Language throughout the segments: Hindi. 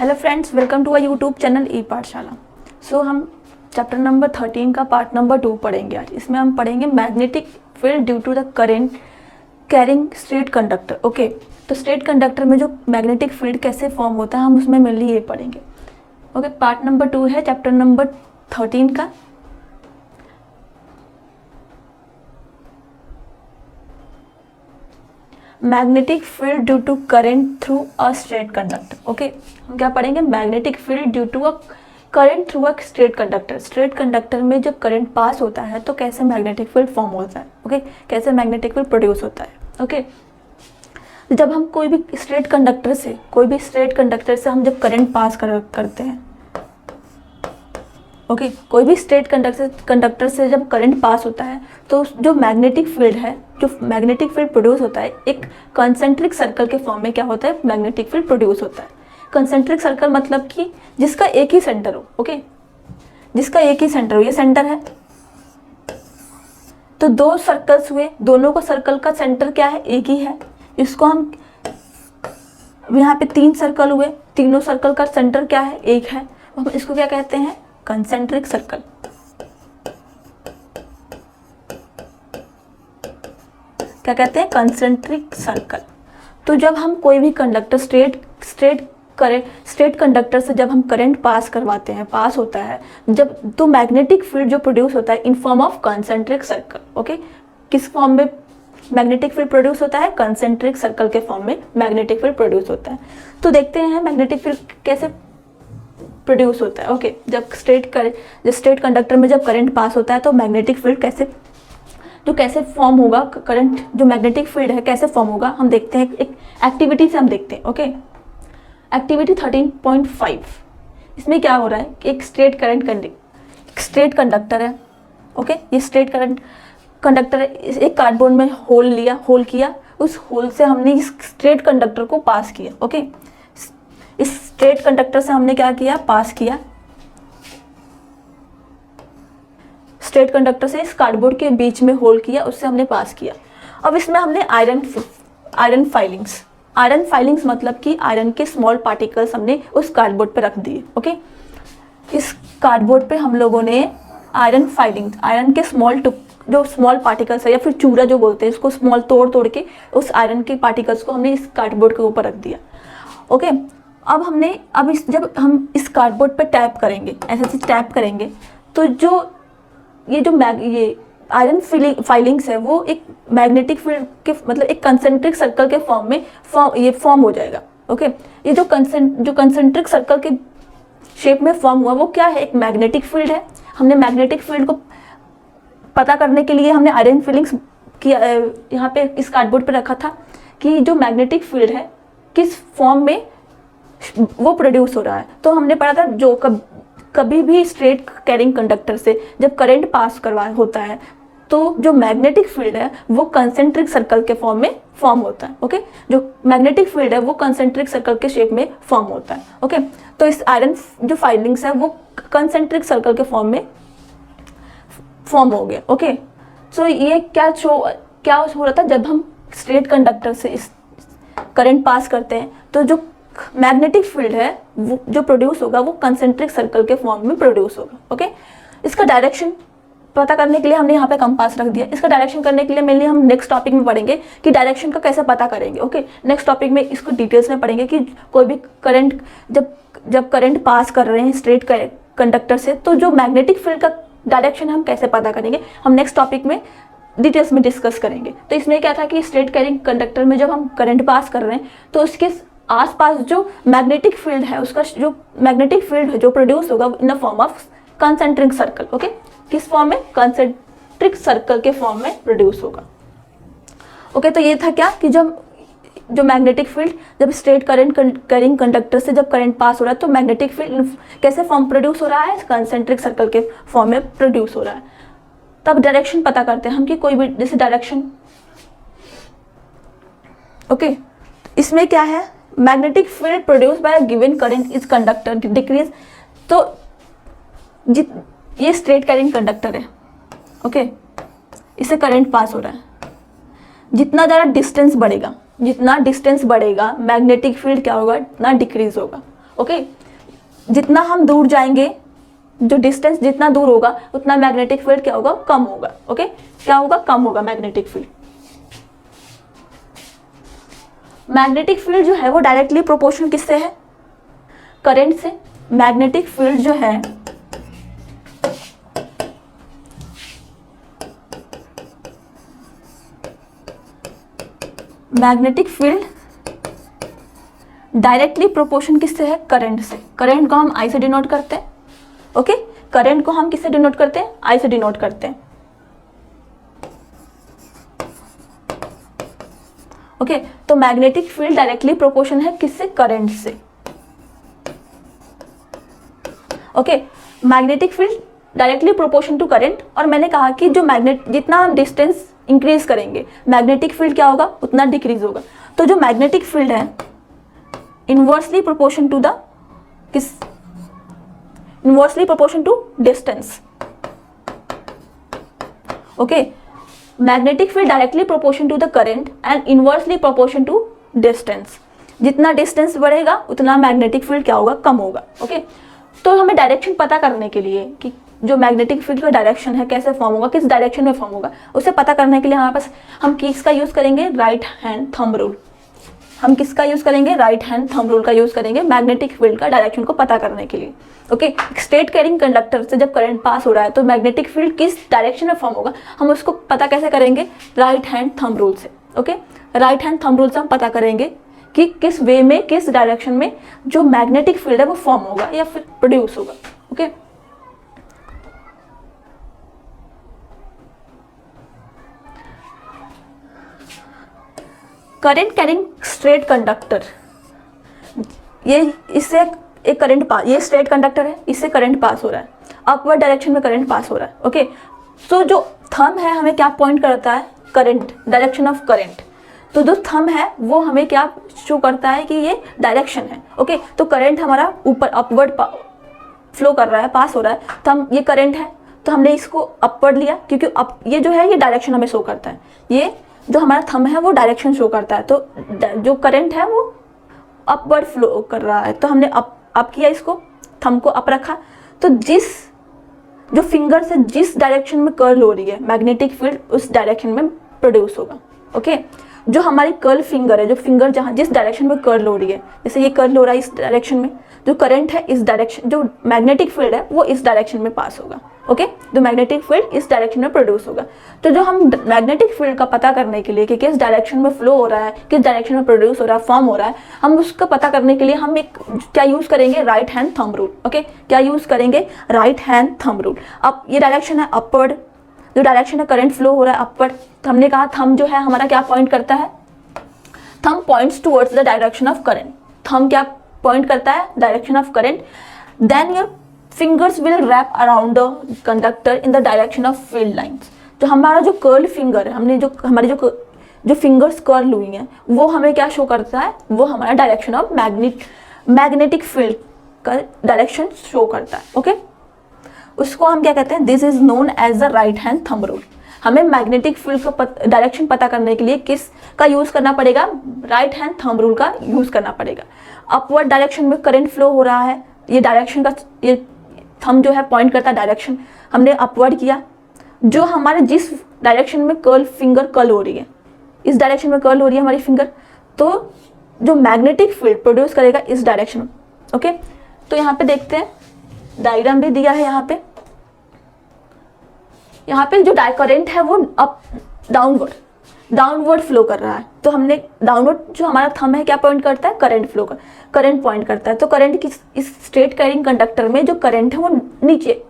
Hello friends, welcome to our YouTube channel e Pathshala. So हम चैप्टर नंबर 13 का पार्ट नंबर 2 पढ़ेंगे आज। इसमें हम पढ़ेंगे magnetic field due to the current carrying straight conductor. Okay, तो स्ट्रेट कंडक्टर में जो मैग्नेटिक फील्ड कैसे फॉर्म होता है हम उसमें मेनली ये पढ़ेंगे। ओके, पार्ट नंबर 2 है चैप्टर नंबर 13 का। Magnetic field due to current through a straight conductor. Okay, हम क्या पढ़ेंगे? Magnetic field due to a current through a straight conductor. Straight conductor में जब करंट पास होता है तो कैसे मैग्नेटिक फील्ड फॉर्म होता है। ओके, कैसे मैग्नेटिक फील्ड प्रोड्यूस होता है। ओके, जब हम कोई भी स्ट्रेट कंडक्टर से हम जब करंट पास करते हैं, ओके, कोई भी स्ट्रेट कंडक्टर से जब करंट पास होता है तो जो मैग्नेटिक फील्ड है, जो मैग्नेटिक फील्ड प्रोड्यूस होता है, एक कंसेंट्रिक सर्कल के फॉर्म में क्या होता है? मैग्नेटिक फील्ड प्रोड्यूस होता है। कंसेंट्रिक सर्कल मतलब कि जिसका एक ही सेंटर हो। ओके, जिसका एक ही सेंटर हो, ये सेंटर है तो दो सर्कल्स हुए, दोनों को सर्कल का सेंटर क्या है? एक ही है। इसको हम यहाँ पे 3 सर्कल हुए, तीनों सर्कल का सेंटर क्या है? एक है। हम इसको क्या कहते हैं? Concentric circle. क्या कहते हैं? Concentric circle. तो जब हम कोई भी कंडक्टर स्ट्रेट कंडक्टर से जब हम करंट पास करवाते हैं, पास होता है जब, तो मैग्नेटिक फील्ड जो प्रोड्यूस होता है in form of concentric circle. Okay, किस फॉर्म में मैग्नेटिक फील्ड प्रोड्यूस होता है? कंसेंट्रिक सर्कल के फॉर्म में मैग्नेटिक फील्ड प्रोड्यूस होता है। तो देखते हैं मैग्नेटिक फील्ड कैसे प्रोड्यूस होता है। ओके, जब स्ट्रेट कंडक्टर में जब करंट पास होता है तो मैग्नेटिक फील्ड कैसे फॉर्म होगा, करंट जो मैग्नेटिक फील्ड है कैसे फॉर्म होगा, हम देखते हैं। एक एक्टिविटी से हम देखते हैं। ओके, एक्टिविटी 13.5, इसमें क्या हो रहा है कि एक स्ट्रेट कंडक्टर है। ओके, ये स्ट्रेट कंडक्टर एक कार्डबोर्ड में होल किया, उस होल से हमने इस स्ट्रेट कंडक्टर को पास किया। ओके, इस स्ट्रेट कंडक्टर से हमने क्या किया? पास किया। स्ट्रेट कंडक्टर से इस कार्डबोर्ड के बीच में होल किया, उससे हमने पास किया। अब इसमें हमने आयरन फाइलिंग्स मतलब कि आयरन के स्मॉल पार्टिकल्स हमने उस कार्डबोर्ड पे रख दिए। ओके, इस कार्डबोर्ड पे हम लोगों ने आयरन के जो स्मॉल पार्टिकल्स है या फिर चूरा जो बोलते हैं, इसको स्मॉल तोड़ के उस आयरन के पार्टिकल्स को हमने इस कार्डबोर्ड के ऊपर रख दिया। ओके, जब हम इस कार्डबोर्ड पे टैप करेंगे, ऐसे टैप करेंगे तो ये आयरन फाइलिंग्स है वो एक मैग्नेटिक फील्ड के मतलब एक कंसेंट्रिक सर्कल के फॉर्म में फॉर्म हो जाएगा। ओके, ये जो कंसेंट्रिक सर्कल के शेप में फॉर्म हुआ वो क्या है? एक मैग्नेटिक फील्ड है। हमने मैग्नेटिक फील्ड को पता करने के लिए हमने आयरन फिलिंग्स किया, यहाँ पे इस कार्डबोर्ड पे रखा था कि जो मैग्नेटिक फील्ड है किस फॉर्म में वो प्रोड्यूस हो रहा है। तो हमने पढ़ा था जो कभी भी स्ट्रेट कैरिंग कंडक्टर से जब करंट पास होता है तो जो मैग्नेटिक फील्ड है वो कंसेंट्रिक सर्कल के फॉर्म में फॉर्म होता है। ओके, जो मैग्नेटिक फील्ड है वो कंसेंट्रिक सर्कल के शेप में फॉर्म होता है। ओके, तो इस आयरन जो फाइलिंग्स है वो कंसेंट्रिक सर्कल के फॉर्म में फॉर्म हो गया। ओके, सो ये क्या हो रहा था? जब हम स्ट्रेट कंडक्टर से इस करंट पास करते हैं तो जो मैग्नेटिक फील्ड है वो जो प्रोड्यूस होगा वो कंसेंट्रिक सर्कल के फॉर्म में प्रोड्यूस होगा। ओके, इसका डायरेक्शन पता करने के लिए हमने यहाँ पे कंपास रख दिया। इसका डायरेक्शन करने के लिए मेनली हम नेक्स्ट टॉपिक में पढ़ेंगे कि डायरेक्शन का कैसे पता करेंगे। ओके, नेक्स्ट टॉपिक में इसको डिटेल्स में पढ़ेंगे कि कोई भी करंट जब करंट पास कर रहे हैं स्ट्रेट कंडक्टर से तो जो मैग्नेटिक फील्ड का डायरेक्शन हम कैसे पता करेंगे, हम नेक्स्ट टॉपिक में डिटेल्स में डिस्कस करेंगे। तो इसमें क्या था कि स्ट्रेट कैरिंग कंडक्टर में जब हम करंट पास कर रहे हैं तो उसके आसपास जो मैग्नेटिक फील्ड है, उसका जो मैग्नेटिक फील्ड है जो प्रोड्यूस होगा in the form of concentric circle. Okay, किस फॉर्म में? कंसेंट्रिक सर्कल के फॉर्म में प्रोड्यूस होगा। ओके, तो ये था क्या कि जब जो मैग्नेटिक फील्ड जब स्ट्रेट कैरिंग कंडक्टर से जब करंट पास हो रहा है तो मैग्नेटिक फील्ड कैसे फॉर्म प्रोड्यूस हो रहा है? कंसेंट्रिक सर्कल के फॉर्म में प्रोड्यूस हो रहा है। तब डायरेक्शन पता करते हैं हम कि कोई भी जैसे डायरेक्शन। ओके, इसमें क्या है? Magnetic field produce by a given current is conductor decrease. तो ये स्ट्रेट कैरिंग कंडक्टर है। ओके, इससे करंट पास हो रहा है। जितना ज़्यादा डिस्टेंस बढ़ेगा मैग्नेटिक फील्ड क्या होगा? इतना डिक्रीज होगा। ओके, जितना हम दूर जाएंगे, जो डिस्टेंस जितना दूर होगा उतना मैग्नेटिक फील्ड क्या होगा, कम होगा। ओके, क्या होगा, कम होगा मैग्नेटिक फील्ड। मैग्नेटिक फील्ड जो है वो डायरेक्टली प्रोपोर्शनल किससे है, करंट से। मैग्नेटिक फील्ड जो है मैग्नेटिक फील्ड डायरेक्टली प्रोपोर्शन किससे है, करंट से। करंट को हम आई से डिनोट करते हैं। ओके, करंट को हम किससे डिनोट करते हैं, आई से डिनोट करते हैं। ओके, तो मैग्नेटिक फील्ड डायरेक्टली प्रोपोर्शन है किससे, करंट से। Okay, magnetic field directly proportion to current. और मैंने कहा कि जो जितना हम डिस्टेंस इंक्रीज करेंगे मैग्नेटिक फील्ड क्या होगा, उतना डिक्रीज होगा। तो जो मैग्नेटिक फील्ड है इनवर्सली प्रोपोर्शन टू द किस, inversely proportion to distance. Okay, magnetic field directly proportion to the current and inversely proportion to distance. जितना डिस्टेंस बढ़ेगा उतना मैग्नेटिक फील्ड क्या होगा, कम होगा। ओके, तो हमें डायरेक्शन पता करने के लिए कि जो मैग्नेटिक फील्ड का डायरेक्शन है कैसे फॉर्म होगा, किस डायरेक्शन में फॉर्म होगा, उसे पता करने के लिए हमारे पास हम किसका यूज करेंगे, राइट हैंड थंब रूल। हम किसका यूज करेंगे, राइट हैंड थंब रूल का यूज करेंगे मैग्नेटिक फील्ड का डायरेक्शन को पता करने के लिए। ओके, स्ट्रेट कैरिंग कंडक्टर से जब करंट पास हो रहा है तो मैग्नेटिक फील्ड किस डायरेक्शन में फॉर्म होगा, हम उसको पता कैसे करेंगे, राइट हैंड थंब रूल से। Okay, right hand thumb rule से हम पता करेंगे कि किस वे में, किस डायरेक्शन में जो मैग्नेटिक फील्ड है वो फॉर्म होगा या फिर प्रोड्यूस होगा। Okay, current carrying straight conductor, ये इससे एक करंट पास, ये स्ट्रेट कंडक्टर है, इससे करंट पास हो रहा है, अपवर्ड डायरेक्शन में करंट पास हो रहा है। ओके, तो जो थंब है हमें क्या पॉइंट करता है, करंट, डायरेक्शन ऑफ करंट। तो जो थंब है वो हमें क्या शो करता है कि ये डायरेक्शन है। ओके, तो करंट हमारा ऊपर अपवर्ड फ्लो कर रहा है, पास हो रहा है, तो हम ये करंट है तो हमने इसको अपवर्ड लिया क्योंकि अप ये जो है ये डायरेक्शन हमें शो करता है, ये जो हमारा थंब है वो डायरेक्शन शो करता है। तो जो करंट है वो अपवर्ड फ्लो कर रहा है, तो हमने अप किया, इसको थंब को अप रखा। तो जो फिंगर से जिस डायरेक्शन में कर्ल हो रही है मैग्नेटिक फील्ड उस डायरेक्शन में प्रोड्यूस होगा। ओके, जो हमारी कर्ल फिंगर है, जो फिंगर जहाँ जिस डायरेक्शन में कर्ल हो रही है, जैसे ये कर्ल हो रहा है इस डायरेक्शन में, जो करंट है इस डायरेक्शन, जो मैग्नेटिक फील्ड है वो इस डायरेक्शन में पास होगा। ओके, जो मैग्नेटिक फील्ड इस डायरेक्शन में प्रोड्यूस होगा। तो जो हम मैग्नेटिक फील्ड का पता करने के लिए कि किस डायरेक्शन में फ्लो हो रहा है, किस डायरेक्शन में प्रोड्यूस हो रहा है, फॉर्म हो रहा है, हम उसका पता करने के लिए हम एक क्या यूज करेंगे, right hand thumb rule. Okay, क्या यूज करेंगे, राइट हैंड थंब रूल। अब ये डायरेक्शन है अपवर्ड, जो डायरेक्शन है करंट फ्लो हो रहा है अपवर्ड, तो हमने कहा थंब जो है हमारा क्या पॉइंट करता है, thumb points towards the direction of current. Thumb क्या पॉइंट करता है, direction of current. Then your fingers will wrap around the conductor in the direction of field lines. जो हमारा जो कर्ल फिंगर है, हमने जो हमारी जो फिंगर्स कर्ल हुई हैं वो हमें क्या शो करता है, वो हमारा डायरेक्शन ऑफ मैग्नेटिक फील्ड का डायरेक्शन शो करता है। ओके, उसको हम क्या कहते हैं, this is known as the right hand thumb rule. हमें मैग्नेटिक फील्ड का डायरेक्शन पता करने के लिए किस का यूज करना पड़ेगा, राइट हैंड थंब रूल का यूज करना पड़ेगा। अपवर्ड डायरेक्शन में करंट फ्लो हो रहा है, ये डायरेक्शन का, ये थंब जो है पॉइंट करता है डायरेक्शन, हमने अपवर्ड किया। जो हमारे जिस डायरेक्शन में कर्ल फिंगर कर्ल हो रही है, इस डायरेक्शन में कर्ल हो रही है हमारी फिंगर, तो जो मैग्नेटिक फील्ड प्रोड्यूस करेगा इस डायरेक्शन में। ओके, तो यहाँ पे देखते हैं, डायग्राम भी दिया है यहाँ पे। यहाँ पे जो करंट है वो अप डाउनवर्ड फ्लो कर रहा है, तो हमने डाउनवर्ड, जो हमारा थंब है क्या पॉइंट करता है, करंट फ्लो कर, करंट पॉइंट करता है। तो करंट की इस स्ट्रेट कैरिंग कंडक्टर में जो करंट है वो नीचे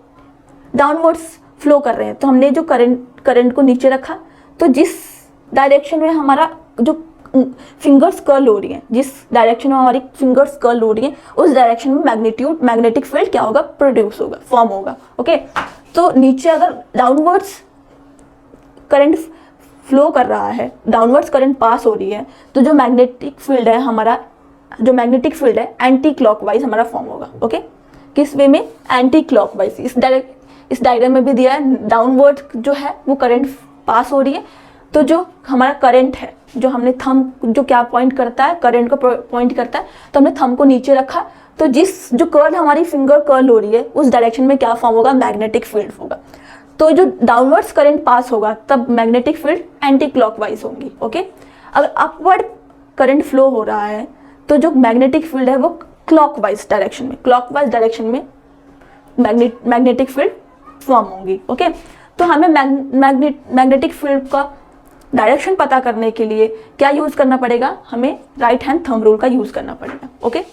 डाउनवर्ड्स फ्लो कर रहे हैं, तो हमने जो करंट को नीचे रखा। तो जिस डायरेक्शन में हमारा जो फिंगर्स कर्ल हो रही है, जिस डायरेक्शन में हमारी फिंगर्स कर्ल हो रही है उस डायरेक्शन में मैग्नेटिक फील्ड क्या होगा, प्रोड्यूस होगा, फॉर्म होगा। ओके, तो नीचे अगर डाउनवर्ड्स करंट फ्लो कर रहा है, डाउनवर्ड्स करंट पास हो रही है, तो जो मैग्नेटिक फील्ड है हमारा, जो मैग्नेटिक फील्ड है एंटी क्लॉकवाइज हमारा फॉर्म होगा। ओके, किस वे में, एंटी क्लॉकवाइज। इस डायग्राम में भी दिया है, डाउनवर्ड जो है वो करंट पास हो रही है, तो जो हमारा करंट है, जो हमने थंब जो क्या पॉइंट करता है, करंट को पॉइंट करता है, तो हमने थंब को नीचे रखा, तो जिस जो कर्ल हमारी फिंगर कर्ल हो रही है उस डायरेक्शन में क्या फॉर्म होगा, मैग्नेटिक फील्ड होगा। तो जो डाउनवर्ड्स करंट पास होगा तब मैग्नेटिक फील्ड एंटी क्लॉकवाइज होंगी। ओके, अगर अपवर्ड करंट फ्लो हो रहा है तो जो मैग्नेटिक फील्ड है वो क्लॉकवाइज डायरेक्शन में मैग्नेटिक फील्ड फॉर्म होंगी। ओके, तो हमें मैग्नेटिक फील्ड का डायरेक्शन पता करने के लिए क्या यूज करना पड़ेगा, हमें राइट हैंड थंब रूल का यूज करना पड़ेगा। Okay,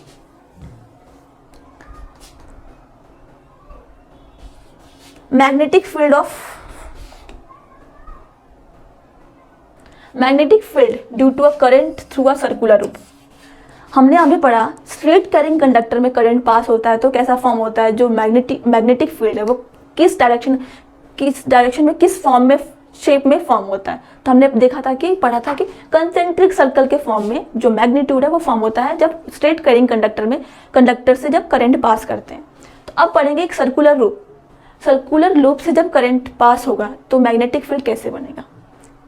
magnetic field due to a current through a circular loop. हमने अभी पढ़ा स्ट्रेट कैरिंग कंडक्टर में करंट पास होता है तो कैसा फॉर्म होता है, जो मैग्नेटिक फील्ड है वो किस डायरेक्शन में किस फॉर्म में शेप में फॉर्म होता है। तो हमने देखा था कि पढ़ा था कि कंसेंट्रिक सर्कल के फॉर्म में जो मैग्नीट्यूड है वो फॉर्म होता है जब स्ट्रेट कैरिंग कंडक्टर से जब करंट पास करते हैं। तो अब पढ़ेंगे एक सर्कुलर लूप से जब करंट पास होगा तो मैग्नेटिक फील्ड कैसे बनेगा,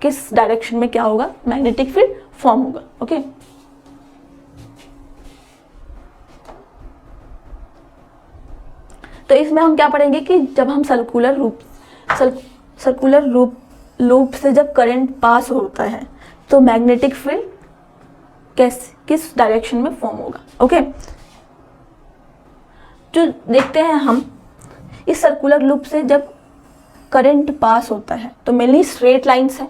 किस डायरेक्शन में क्या होगा, मैग्नेटिक फील्ड फॉर्म होगा। ओके, तो इसमें हम क्या पढ़ेंगे कि जब हम सर्कुलर लूप से जब करंट पास होता है तो मैग्नेटिक फील्ड किस डायरेक्शन में फॉर्म होगा। ओके, जो देखते हैं हम इस सर्कुलर लूप से जब करंट पास होता है तो मेनली स्ट्रेट लाइंस है,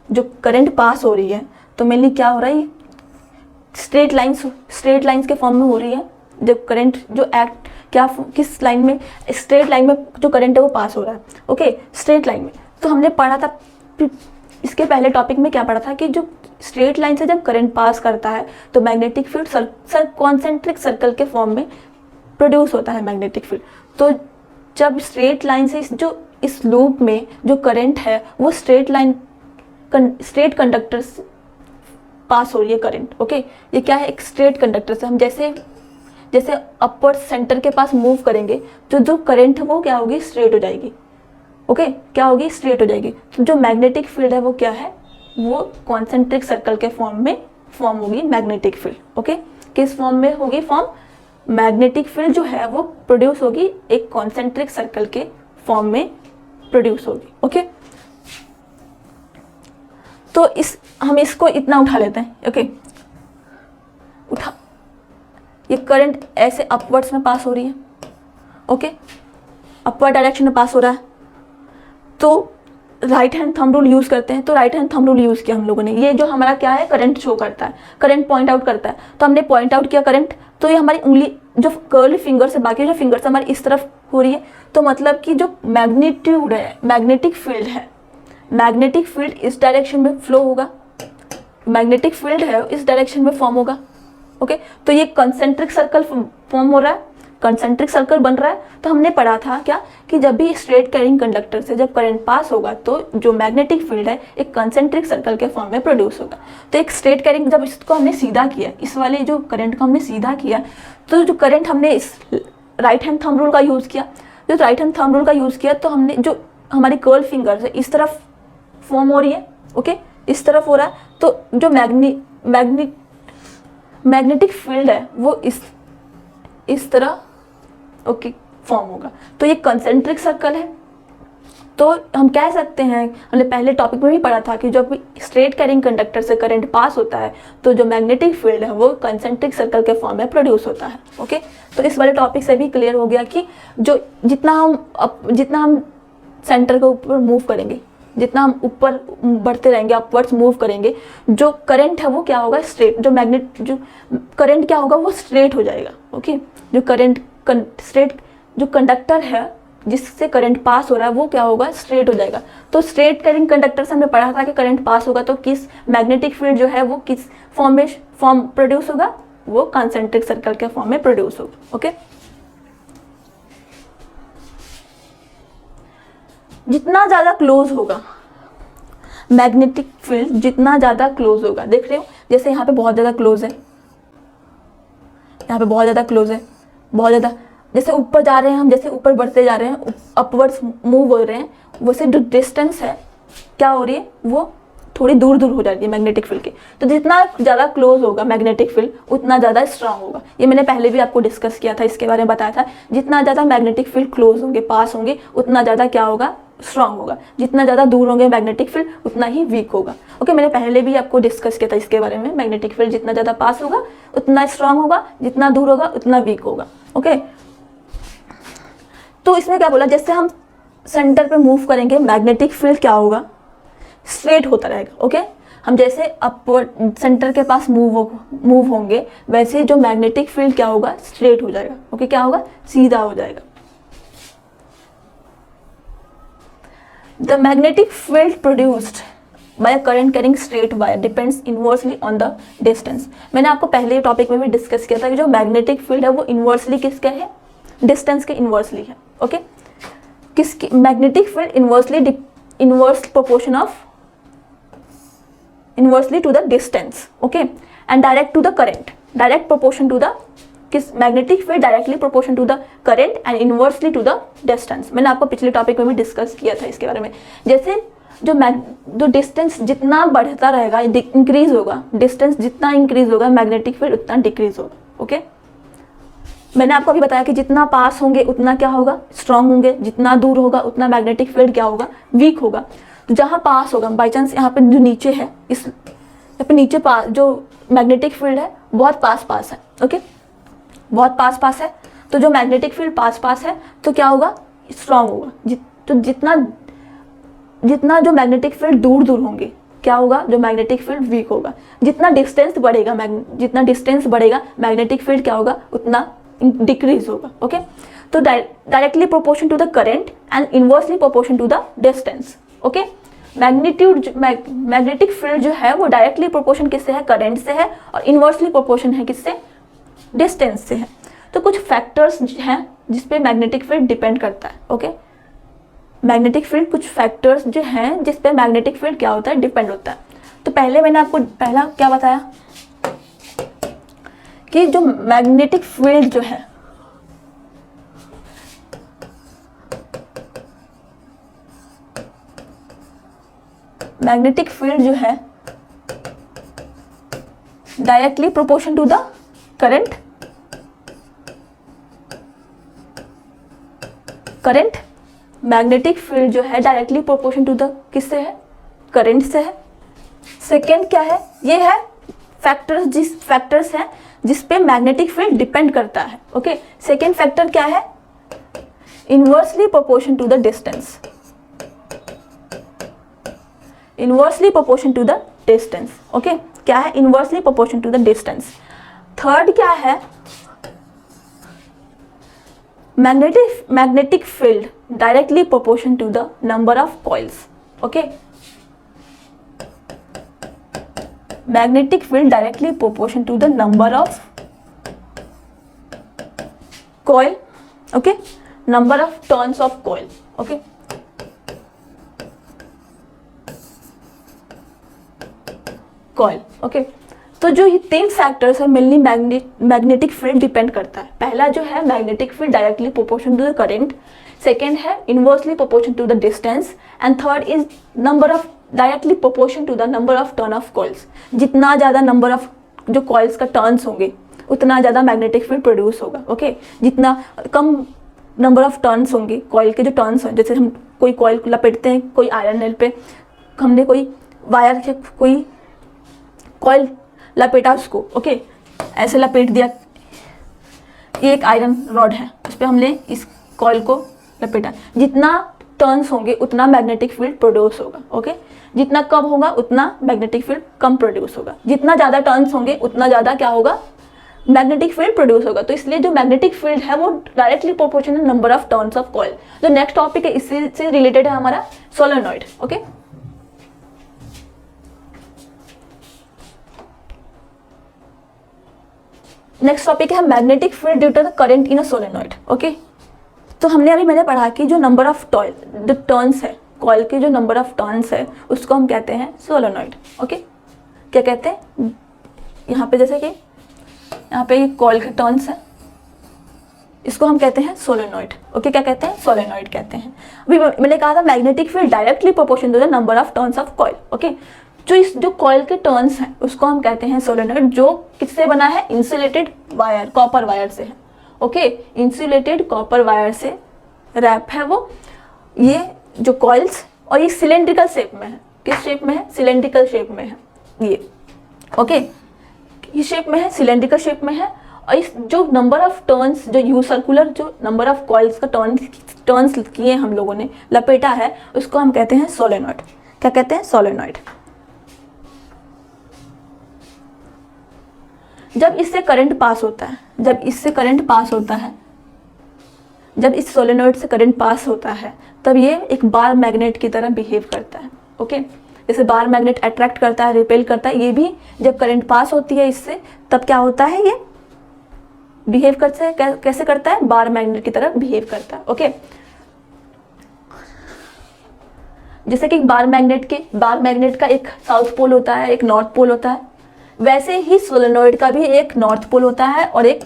जो करंट पास हो रही है तो मेनली क्या हो रहा है, स्ट्रेट लाइंस के फॉर्म में हो रही है। जब करंट किस लाइन में, स्ट्रेट लाइन में जो करंट है वो पास हो रहा है। ओके, स्ट्रेट लाइन में। तो हमने पढ़ा था इसके पहले टॉपिक में क्या पढ़ा था कि जो स्ट्रेट लाइन से जब करंट पास करता है तो मैग्नेटिक फील्ड कॉन्सेंट्रिक सर्कल के फॉर्म में प्रोड्यूस होता है मैग्नेटिक फील्ड। तो जब स्ट्रेट लाइन से जो इस लूप में जो करंट है वो स्ट्रेट कंडक्टर से पास हो रही है करंट। ओके, ये क्या है, एक स्ट्रेट कंडक्टर से हम जैसे अपर सेंटर के पास मूव करेंगे तो जो करंट है वो क्या होगी, स्ट्रेट हो जाएगी। ओके, क्या होगी, स्ट्रेट हो जाएगी। तो जो मैग्नेटिक फील्ड है वो क्या है, वो कॉन्सेंट्रिक सर्कल के फॉर्म होगी मैग्नेटिक फील्ड। ओके, किस फॉर्म में होगी फॉर्म, मैग्नेटिक फील्ड जो है वो प्रोड्यूस होगी एक कॉन्सेंट्रिक सर्कल के फॉर्म में प्रोड्यूस होगी। ओके, तो हम इसको इतना उठा लेते हैं। ओके, ये करंट ऐसे अपवर्ड्स में पास हो रही है। ओके, अपवर्ड डायरेक्शन में पास हो रहा है तो right hand thumb rule use करते हैं। तो right hand thumb rule use किया हम लोगों ने, ये जो हमारा क्या है, करंट शो करता है, करंट पॉइंट आउट करता है। तो हमने पॉइंट आउट किया करंट, तो ये हमारी उंगली जो कर्ल फिंगर से बाकी जो फिंगर से हमारी इस तरफ हो रही है, तो मतलब कि जो मैग्नीट्यूड है, मैग्नेटिक फील्ड इस डायरेक्शन में फ्लो होगा, मैग्नेटिक फील्ड है इस डायरेक्शन में फॉर्म होगा। ओके, तो ये कंसेंट्रिक सर्कल फॉर्म हो रहा है, कंसेंट्रिक सर्कल बन रहा है। तो हमने पढ़ा था क्या कि जब भी स्ट्रेट कैरिंग कंडक्टर से जब करंट पास होगा तो जो मैग्नेटिक फील्ड है एक कंसेंट्रिक सर्कल के फॉर्म में प्रोड्यूस होगा। तो एक स्ट्रेट कैरिंग, जब इसको हमने सीधा किया, इस वाले जो करंट को हमने सीधा किया, तो जो करंट हमने इस राइट हैंड थंब रूल का यूज़ किया, तो हमने जो हमारी कर्ल फिंगर से इस तरफ फॉर्म हो रही है। ओके, इस तरफ हो रहा है, तो जो मैग्नेटिक फील्ड है वो इस तरह ओके फॉर्म होगा। तो ये कंसेंट्रिक सर्कल है। तो हम कह सकते हैं, हमने पहले टॉपिक में भी पढ़ा था कि जब स्ट्रेट कैरिंग कंडक्टर से करंट पास होता है तो जो मैग्नेटिक फील्ड है वो कंसेंट्रिक सर्कल के फॉर्म में प्रोड्यूस होता है। ओके, तो इस वाले टॉपिक से भी क्लियर हो गया कि जो जितना हम सेंटर के ऊपर मूव करेंगे, जितना हम ऊपर बढ़ते रहेंगे, अपवर्ड्स मूव करेंगे, जो करंट है वो क्या होगा, स्ट्रेट, जो करंट क्या होगा वो स्ट्रेट हो जाएगा। ओके, जो कंडक्टर है जिससे करंट पास हो रहा है वो क्या होगा, स्ट्रेट हो जाएगा। तो स्ट्रेट कैरिंग कंडक्टर से हमने पढ़ा था कि करंट पास होगा तो किस मैग्नेटिक फील्ड जो है वो किस फॉर्म प्रोड्यूस होगा, वो कंसेंट्रिक सर्कल के फॉर्म में प्रोड्यूस होगा। ओके, जितना ज़्यादा क्लोज होगा मैग्नेटिक फील्ड, जितना ज़्यादा क्लोज होगा, देख रहे हो जैसे यहाँ पे बहुत ज़्यादा क्लोज है, यहाँ पे बहुत ज़्यादा क्लोज है, बहुत ज़्यादा, जैसे ऊपर जा रहे हैं हम, जैसे ऊपर बढ़ते जा रहे हैं, अपवर्ड्स मूव हो रहे हैं, वैसे जो डिस्टेंस है क्या हो रही है, वो थोड़ी दूर दूर हो जाती है मैग्नेटिक फील्ड के। तो जितना ज़्यादा क्लोज होगा मैग्नेटिक फील्ड उतना ज़्यादा स्ट्रांग होगा। ये मैंने पहले भी आपको डिस्कस किया था, इसके बारे में बताया था। जितना ज़्यादा मैग्नेटिक फील्ड क्लोज होंगे, पास होंगे, उतना ज़्यादा क्या होगा, स्ट्रांग होगा। जितना ज़्यादा दूर होंगे मैग्नेटिक फील्ड उतना ही वीक होगा। ओके, मैंने पहले भी आपको डिस्कस किया था इसके बारे में। मैग्नेटिक फील्ड जितना ज़्यादा पास होगा उतना स्ट्रांग होगा, जितना दूर होगा उतना वीक होगा। ओके, तो इसमें क्या बोला, जैसे हम सेंटर पे मूव करेंगे मैग्नेटिक फील्ड क्या होगा, स्ट्रेट होता रहेगा। ओके, हम जैसे अपवर्ड सेंटर के पास मूव होंगे वैसे जो मैग्नेटिक फील्ड क्या होगा, स्ट्रेट हो जाएगा। ओके, क्या होगा, सीधा हो जाएगा। The magnetic field produced by a current carrying straight wire depends inversely on the distance. मैंने आपको पहले टॉपिक में भी डिस्कस किया था कि जो मैग्नेटिक फील्ड है वो इनवर्सली किसके है, डिस्टेंस के इनवर्सली है। ओके, किसकी, magnetic field inverse proportion of inversely to the distance. Okay, and direct to the current, direct proportion to the किस, magnetic field directly proportion to the current and inversely to the distance. मैंने आपको पिछले टॉपिक में भी डिस्कस किया था इसके बारे में। जैसे जो डिस्टेंस जितना बढ़ता रहेगा, इंक्रीज होगा, डिस्टेंस जितना इंक्रीज होगा मैग्नेटिक फील्ड उतना डिक्रीज होगा। ओके, मैंने आपको अभी बताया कि जितना पास होंगे उतना क्या होगा, स्ट्रांग होंगे, जितना दूर होगा उतना मैग्नेटिक फील्ड क्या होगा, वीक होगा। तो जहाँ पास होगा, बाई चांस यहाँ पे जो नीचे है, इस यहाँ पे नीचे पास जो मैग्नेटिक फील्ड है बहुत पास है। ओके, बहुत पास है, तो जो मैग्नेटिक फील्ड पास है तो क्या होगा, स्ट्रांग होगा। तो जितना जो मैग्नेटिक फील्ड दूर होंगे क्या होगा, जो मैग्नेटिक फील्ड वीक होगा। जितना डिस्टेंस बढ़ेगा मैग्नेटिक फील्ड क्या होगा, उतना डिक्रीज होगा। ओके, तो directly proportion to the current and inversely proportion to the distance. Okay, magnetic field जो है वो डायरेक्टली प्रोपोर्शन किससे है, करंट से है, और इनवर्सली प्रोपोर्शन है किससे, डिस्टेंस से है। तो कुछ फैक्टर्स हैं जिसपे मैग्नेटिक फील्ड डिपेंड करता है। ओके, मैग्नेटिक फील्ड, कुछ फैक्टर्स जो हैं जिसपे मैग्नेटिक फील्ड क्या होता है, डिपेंड होता है। तो पहले मैंने आपको पहला क्या बताया कि जो मैग्नेटिक फील्ड जो है, मैग्नेटिक फील्ड जो है directly proportion to the current magnetic field जो है डायरेक्टली प्रोपोर्शन टू द किससे है, करंट से है। सेकेंड क्या है, ये है फैक्टर्स हैं जिस पे मैग्नेटिक फील्ड डिपेंड करता है। ओके, सेकेंड फैक्टर क्या है, inversely proportion to the distance, inversely proportion to the distance. Okay, क्या है, inversely proportion to the distance. Third क्या है, magnetic field directly proportion to the number of coils. Okay, magnetic field directly proportion to the number of coil. Okay, number of turns of coil. Okay, coil. Okay, तो जो ये तीन फैक्टर्स है मेनली मैग्नेटिक फील्ड डिपेंड करता है। पहला जो है magnetic field directly proportion to the current, second है inversely proportion to the distance, and third is number of directly proportion to the number of turn of coils. जितना ज़्यादा नंबर ऑफ जो कॉइल्स का टर्न्स होंगे उतना ज़्यादा मैग्नेटिक फील्ड प्रोड्यूस होगा। ओके, जितना कम नंबर ऑफ टर्न्स होंगे, कॉइल के जो टर्न्स हैं, जैसे हम कोई कॉइल लपेटते हैं कोई आयरन नेल पे, हमने कोई वायर से कोई कॉइल लपेटा उसको, ओके, ऐसे लपेट दिया, ये एक आयरन रॉड है, उस पर हमने इस कॉइल को लपेटा, जितना टर्न्स होंगे उतना मैग्नेटिक फील्ड प्रोड्यूस होगा। ओके, जितना कम होगा उतना मैग्नेटिक फील्ड कम प्रोड्यूस होगा, जितना ज़्यादा टर्न्स होंगे उतना ज़्यादा क्या होगा, मैग्नेटिक फील्ड प्रोड्यूस होगा। तो इसलिए जो मैग्नेटिक फील्ड है वो directly proportional number of turns of coil. जो नेक्स्ट टॉपिक है इससे से रिलेटेड है हमारा सोलेनॉइड। ओके, नेक्स्ट टॉपिक है magnetic field due to the current in a solenoid. Okay, तो हमने अभी मैंने पढ़ा कि जो नंबर ऑफ टर्न्स है, कॉइल के जो नंबर ऑफ टर्न्स है उसको हम कहते हैं सोलेनॉइड। ओके, क्या कहते हैं, यहाँ पे जैसे कि यहाँ पे कॉइल के टर्न्स है, इसको हम कहते हैं सोलेनॉइड। ओके, क्या कहते हैं, सोलेनॉइड कहते हैं। अभी मैंने कहा था magnetic field directly proportional to the number of turns of coil. Okay, जो कॉइल के टर्न्स हैं उसको हम कहते हैं सोलेनॉइड, जो किससे बना है, इंसुलेटेड वायर, कॉपर वायर से है। ओके, इंसुलेटेड कॉपर वायर से रैप है वो, ये जो कॉइल्स, और ये सिलेंड्रिकल शेप में है। किस शेप में है, सिलेंड्रिकल शेप में है ये। ओके, इस शेप में है, सिलेंड्रिकल शेप में है। और इस जो नंबर ऑफ टर्न्स, जो यू सर्कुलर जो नंबर ऑफ कॉइल्स का टर्न्स किए हम लोगों ने, लपेटा है, उसको हम कहते हैं सोलेनॉइड। क्या कहते हैं, सोलेनॉइड। जब इससे करंट पास होता है, जब इससे करंट पास होता है, जब इस सोलेनॉइड से करंट पास होता है, तब ये एक बार मैग्नेट की तरह बिहेव करता है। ओके, जैसे बार मैग्नेट अट्रैक्ट करता है, रिपेल करता है, ये भी जब करंट पास होती है इससे, तब क्या होता है, ये बिहेव करता है, कैसे करता है, बार मैग्नेट की तरह बिहेव करता है। ओके, जैसे कि बार मैग्नेट का एक साउथ पोल होता है, एक नॉर्थ पोल होता है, वैसे ही सोलेनॉइड का भी एक नॉर्थ पोल होता है और एक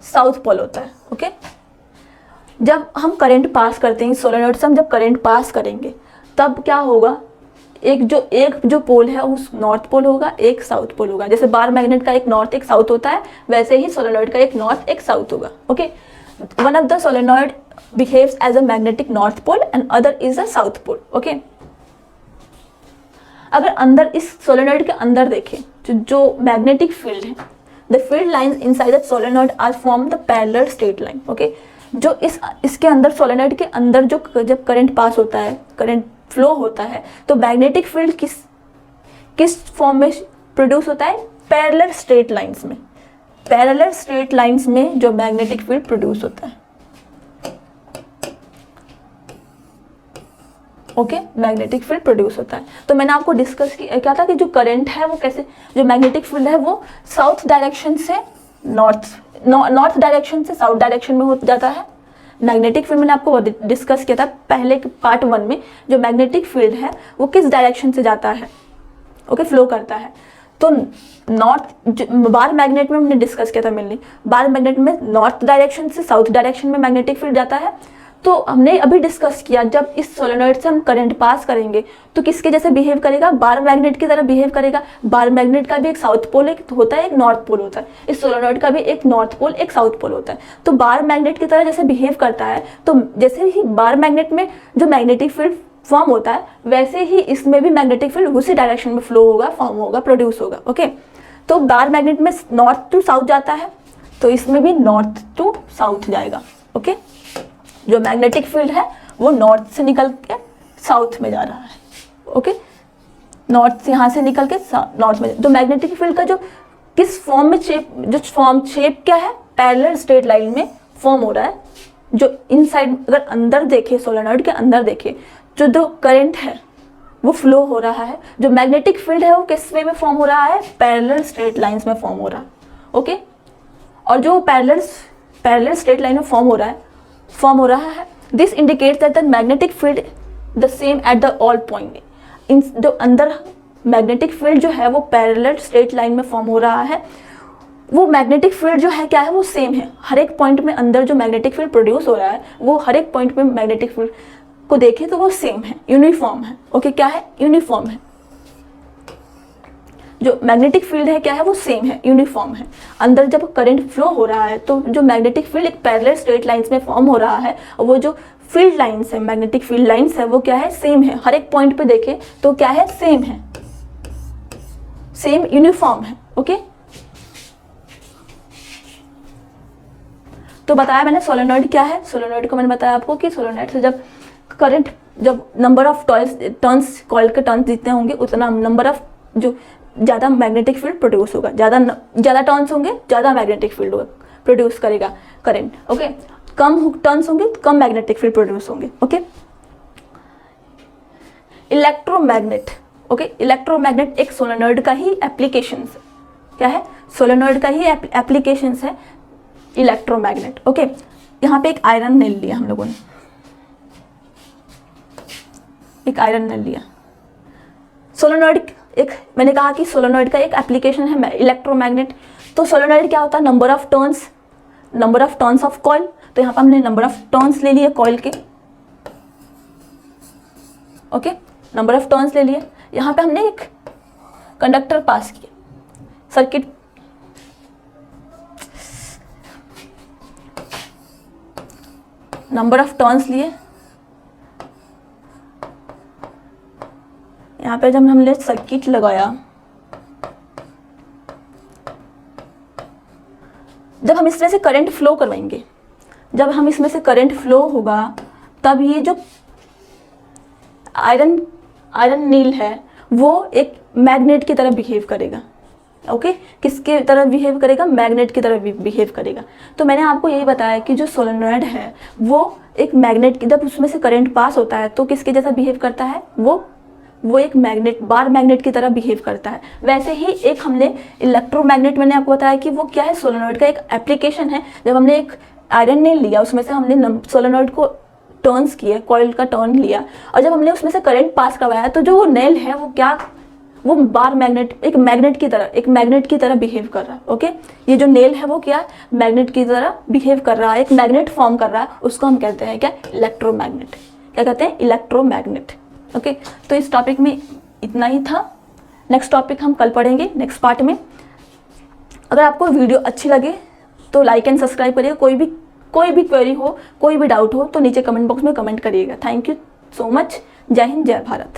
साउथ पोल होता है। ओके, जब हम करंट पास करते हैं सोलेनॉइड से, हम जब करंट पास करेंगे तब क्या होगा, एक जो पोल है उस नॉर्थ पोल होगा, एक साउथ पोल होगा। जैसे बार मैग्नेट का एक नॉर्थ एक साउथ होता है, वैसे ही सोलेनॉइड का एक नॉर्थ एक साउथ होगा। Okay, one of the solenoid behaves as a magnetic north pole and other is a south pole. Okay, अगर अंदर इस सोलेनॉइड के अंदर देखें, जो मैग्नेटिक फील्ड है, the field lines inside the solenoid are form the parallel straight line. Okay, जो इसके अंदर सोलेनॉइड के अंदर जो जब करंट पास होता है, करंट फ्लो होता है, तो मैग्नेटिक फील्ड किस फॉर्म में प्रोड्यूस होता है, पैरेलल स्ट्रेट लाइंस में। पैरेलल स्ट्रेट लाइंस में जो मैग्नेटिक फील्ड प्रोड्यूस होता है। ओके, मैग्नेटिक फील्ड प्रोड्यूस होता है। तो मैंने आपको डिस्कस किया था कि जो करंट है वो कैसे, जो मैग्नेटिक फील्ड है वो साउथ डायरेक्शन से नॉर्थ डायरेक्शन से साउथ डायरेक्शन में हो जाता है। मैग्नेटिक फील्ड मैंने आपको डिस्कस किया था पहले पार्ट 1 में, जो मैग्नेटिक फील्ड है वो किस डायरेक्शन से जाता है, ओके, फ्लो करता है। तो बार मैग्नेट में हमने डिस्कस किया था मेनली, बार मैग्नेट में नॉर्थ डायरेक्शन से साउथ डायरेक्शन में मैग्नेटिक फील्ड जाता है। तो हमने अभी डिस्कस किया, जब इस सोलेनॉइड से हम करंट पास करेंगे तो किसके जैसे बिहेव करेगा, बार मैग्नेट की तरह बिहेव करेगा। बार मैग्नेट का भी एक साउथ पोल होता है, एक नॉर्थ पोल होता है। इस सोलेनॉइड का भी एक नॉर्थ पोल एक साउथ पोल होता है। तो बार मैग्नेट की तरह जैसे बिहेव करता है, तो जैसे ही बार मैग्नेट में जो मैग्नेटिक फील्ड फॉर्म होता है, वैसे ही इसमें भी मैग्नेटिक फील्ड उसी डायरेक्शन में फ्लो होगा, फॉर्म होगा, प्रोड्यूस होगा। ओके, तो बार मैग्नेट में नॉर्थ टू साउथ जाता है, तो इसमें भी नॉर्थ टू साउथ जाएगा। ओके, जो मैग्नेटिक फील्ड है वो नॉर्थ से निकल के साउथ में जा रहा है। ओके, नॉर्थ से यहाँ से निकल के नॉर्थ में। तो मैग्नेटिक फील्ड का जो किस फॉर्म में शेप क्या है, पैरेलल स्ट्रेट लाइन में फॉर्म हो रहा है। जो इनसाइड अगर अंदर देखे, सोलेनॉइड के अंदर देखे, जो करंट है वो फ्लो हो रहा है, जो मैग्नेटिक फील्ड है वो किस वे में फॉर्म हो रहा है, पैरेलल स्ट्रेट लाइंस में फॉर्म हो रहा है। ओके, और जो पैरेलल स्ट्रेट लाइन में फॉर्म हो रहा है, this indicates that the magnetic field the same at the all point. इन जो अंदर मैग्नेटिक फील्ड जो है वो पैरेलल स्ट्रेट लाइन में फॉर्म हो रहा है, वो मैग्नेटिक फील्ड जो है क्या है, वो सेम है हर एक पॉइंट में। अंदर जो मैग्नेटिक फील्ड प्रोड्यूस हो रहा है वो हर एक पॉइंट में मैग्नेटिक फील्ड को देखें तो वो सेम है, यूनिफॉर्म है। ओके, क्या है, यूनिफॉर्म है। जो मैग्नेटिक फील्ड है क्या है, वो सेम है, यूनिफॉर्म है। अंदर जब करंट फ्लो हो रहा है तो जो मैग्नेटिक फील्ड एक पैरेलल स्ट्रेट लाइंस में फॉर्म हो रहा है, और वो जो फील्ड लाइंस है, मैग्नेटिक फील्ड लाइंस है, वो क्या है, सेम है। हर एक पॉइंट पे देखें तो क्या है, सेम है, सेम यूनिफॉर्म है। ओके, तो बताया मैंने सोलेनॉइड क्या है। सोलेनॉइड को मैंने बताया आपको कि सोलेनॉइड से जब नंबर ऑफ टर्न्स, कॉइल के टर्न्स जितने होंगे उतना नंबर ऑफ जो ज़्यादा मैग्नेटिक फील्ड प्रोड्यूस होगा, ज़्यादा टर्न्स होंगे ज़्यादा मैग्नेटिक फील्ड होगा, प्रोड्यूस करेगा करंट। ओके, कम टर्न्स होंगे कम मैग्नेटिक फील्ड प्रोड्यूस होंगे। Okay, electromagnet. ओके, इलेक्ट्रोमैग्नेट एक सोलेनॉइड का ही एप्लीकेशन है। क्या है, सोलेनॉइड का ही एप्लीकेशन है इलेक्ट्रोमैग्नेट। ओके, यहाँ पे एक आयरन नेल लिया हम लोगों ने, एक आयरन नेल लिया। सोलेनॉइड एक, मैंने कहा कि सोलेनॉइड का एक एप्लीकेशन है इलेक्ट्रोमैग्नेट। तो सोलेनॉइड क्या होता है, number of turns of coil. तो यहाँ पर हमने नंबर ऑफ टर्न्स ले लिए कॉइल के। ओके, नंबर ऑफ टर्न्स ले लिए। यहाँ पे हमने एक कंडक्टर पास किए, सर्किट नंबर ऑफ टर्न्स लिए, यहाँ पे जब हमने सर्किट लगाया, जब हम इसमें से करंट फ्लो करवाएंगे, जब हम इसमें से करंट फ्लो होगा तब ये जो आयरन नील है वो एक मैग्नेट की तरह बिहेव करेगा। ओके, किसके तरह बिहेव करेगा? मैग्नेट की तरह बिहेव करेगा। तो मैंने आपको यही बताया कि जो सोलेनॉइड है वो एक मैग्नेट की, जब उसमें से करंट पास होता है तो किसके जैसा बिहेव करता है? वो एक मैग्नेट, बार मैग्नेट की तरह बिहेव करता है। वैसे ही एक हमने इलेक्ट्रोमैग्नेट, मैंने आपको बताया कि वो क्या है? सोलेनॉइड का एक एप्लीकेशन है। जब हमने एक आयरन नेल लिया, उसमें से हमने सोलेनॉइड को टर्न्स किए, कॉइल का टर्न लिया, और जब हमने उसमें से करंट पास करवाया तो जो वो नेल है वो क्या, वो बार मैग्नेट, एक मैग्नेट की तरह बिहेव कर रहा है। ओके, ये जो नेल है वो क्या, मैग्नेट की तरह बिहेव कर रहा है, एक मैग्नेट फॉर्म कर रहा है, उसको हम कहते हैं क्या? इलेक्ट्रोमैग्नेट। क्या कहते हैं? इलेक्ट्रोमैग्नेट। ओके, तो इस टॉपिक में इतना ही था। नेक्स्ट टॉपिक हम कल पढ़ेंगे नेक्स्ट पार्ट में। अगर आपको वीडियो अच्छी लगे तो लाइक एंड सब्सक्राइब करिएगा। कोई भी क्वेरी हो, कोई भी डाउट हो तो नीचे कमेंट बॉक्स में कमेंट करिएगा। Thank you so much. जय हिंद, जय भारत।